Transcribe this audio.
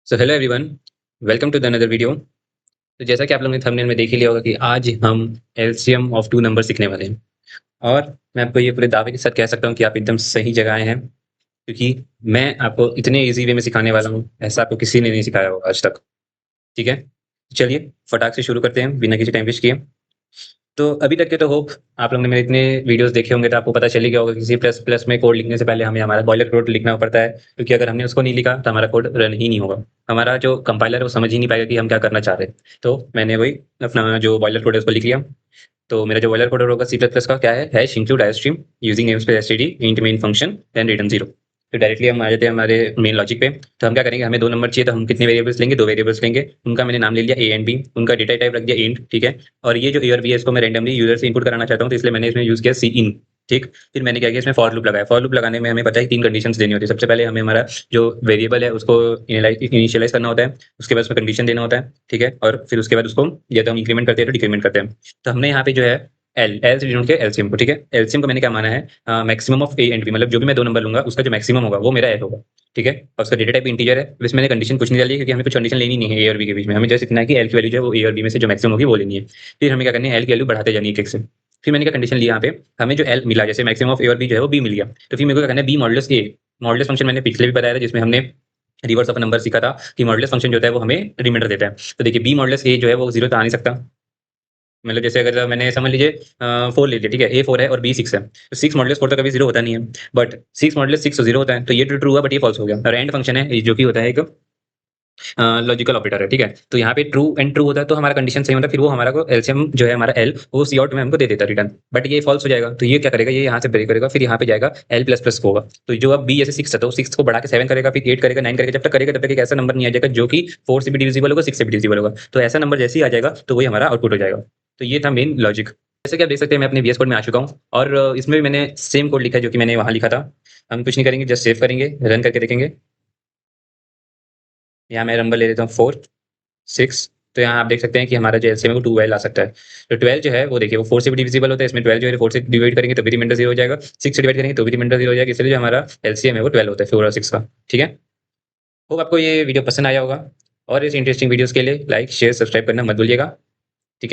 So hello everyone, welcome to the another video. तो जैसा कि आप लोगों ने थंबनेल में देख ही लिया होगा कि आज हम एलसीएम ऑफ टू नंबर सीखने वाले हैं। और मैं आपको ये पूरे दावे के साथ कह सकता हूँ कि आप एकदम सही जगह आए हैं, क्योंकि मैं आपको इतने ईजी वे में सिखाने वाला हूँ, ऐसा आपको किसी ने नहीं सिखाया होगा आज तक। ठीक है, चलिए फटाक से शुरू करते हैं बिना किसी टाइम वेस्ट किए। तो अभी तक के तो होप आप लोगों ने मेरे इतने वीडियोस देखे होंगे तो आपको पता चल ही गया होगा कि सी प्लस प्लस में कोड लिखने से पहले हमें हमारा बॉयलर कोड लिखना पड़ता है, क्योंकि अगर हमने उसको नहीं लिखा तो हमारा कोड रन ही नहीं होगा। हमारा जो कंपाइलर है वो समझ ही नहीं पाएगा कि हम क्या करना चाह रहे हैं। तो मैंने वही अपना जो बॉयलर कोड है उसको लिख लिया। तो मेरा जो बॉयलर कोड होगा सी प्लस प्लस का क्या है, hash include iostream using namespace STD int main function then return zero. तो डायरेक्टली हम आ जाते हैं हमारे मेन लॉजिक पे। तो हम क्या करेंगे, हमें दो नंबर चाहिए, तो हम कितने वेरिएबल्स लेंगे, दो वेरिएबल्स लेंगे। उनका मैंने नाम ले लिया ए एंड बी, उनका डेटा टाइप रख दिया इंट, ठीक है। और ये जो ए और बी है इसको मैं रैंडमली यूजर से इनपुट कराना चाहता हूँ, तो इसलिए मैंने इसमें यूज किया सी इन। ठीक, फिर मैंने क्या किया, इसमें फॉर लूप लगाया। फॉर लूप लगाने में हमें पता है तीन कंडीशंस देनी होती है। सबसे पहले हमें हमारा जो वेरिएबल है उसको इनिशियलाइज करना होता है, उसके बाद उसमें कंडीशन देना होता है, ठीक है। और फिर उसके बाद उसको या तो हम इंक्रीमेंट करते हैं तो डिक्रीमेंट करते हैं। तो हमने यहाँ पे जो है एल एल से डिनोट किया एलसीएम को, ठीक है। एलसीएम को मैंने क्या माना है, maximum of A and B, मतलब जो भी मैं दो नंबर लूंगा उसका जो मैक्सिमम होगा वो मेरा एल होगा, ठीक है। और उसका डेटा टाइप इंटीजर है। इसमें मैंने कंडीशन कुछ नहीं डाली, क्योंकि हमें कुछ कंडीशन लेनी नहीं है ए और बी के बीच में। हमें जस्ट इतना है कि एल की वैल्यू जो है वो ए और बी में से जो मैक्सिमम होगी वो लेनी है। फिर हमें क्या करनी है, एल की वैल्यू बढ़ाते जानी है एक एक से। फिर मैंने क्या कंडीशन लिया यहाँ पे, हमें जो एल मिला, जैसे मैक्सिमम ऑफ ए और बी जो है वो बी मिल गया, तो फिर मेरे को क्या करना है, बी मॉडुलस ए। मॉडुलस फंक्शन मैंने पिछले भी बताया था, जिसमें हमने रिवर्स ऑफ नंबर सीखा था कि मॉडुलस फंक्शन जो होता है वो हमें रिमाइंडर देता है। तो देखिए बी मॉडुलस ए जो है वो जीरो तो आ नहीं सकता। मतलब जैसे अगर मैंने समझ लीजिए 4 ले लिया, ठीक है। ए 4 है और बी 6 है, तो 6 मॉडुलस 4 तो कभी जीरो होता नहीं है। बट 6 मॉडुलस 6 तो जीरो होता है, तो ये ट्रू हुआ, बट ये फॉल्स हो गया। और एंड फंक्शन है जो कि होता है एक लॉजिकल ऑपरेटर है, ठीक है। तो यहाँ पे ट्रू एंड ट्रू होता है तो हमारा कंडीशन सही होता है, फिर वो हमारा को एलसीएम जो है हमारा एल वो सी आउट में हमको दे देता है रिटर्न। बट ये फॉल्स हो जाएगा, तो ये क्या करेगा, ये यहाँ से ब्रेक करेगा, फिर यहाँ पे जाएगा एल प्लस प्लस होगा। तो जो अब बी जैसे 6 है तो 6 को बढ़ा के 7 करेगा, फिर 8 करेगा, 9 करेगा, जब तक करेगा तब तक एक ऐसा नंबर नहीं आ जाएगा जो कि 4 से भी डिविजिबल होगा, 6 से भी डिविजिबल होगा। तो ऐसा नंबर जैसे ही आ जाएगा तो वही हमारा आउटपुट हो जाएगा। तो ये था मेन लॉजिक। जैसे कि आप देख सकते हैं मैं अपने वीएस कोड में आ चुका हूँ, और इसमें भी मैंने सेम कोड लिखा है जो कि मैंने वहां लिखा था। हम कुछ नहीं करेंगे, जस्ट सेव करेंगे, रन करके देखेंगे। यहाँ मैं नंबर ले लेता हूँ 4 6। तो यहाँ आप देख सकते हैं कि हमारा जो एलसीएम है वो 12 आ सकता है। तो 12 जो है वो देखिए वो 4 से भी डिविजिबल होता है। इसमें 12 जो है 4 से डिवाइड करेंगे तो भी रिमाइंडर 0 हो जाएगा, 6 से डिवाइड करेंगे तो भी रिमाइंडर 0 हो जाएगा। इसलिए जो हमारा एलसीएम है वो 12 होता है, 4 और 6 का, ठीक है। होप आपको ये वीडियो पसंद आया होगा, और इस इंटरेस्टिंग वीडियोस के लिए लाइक शेयर सब्सक्राइब करना मत भूलिएगा।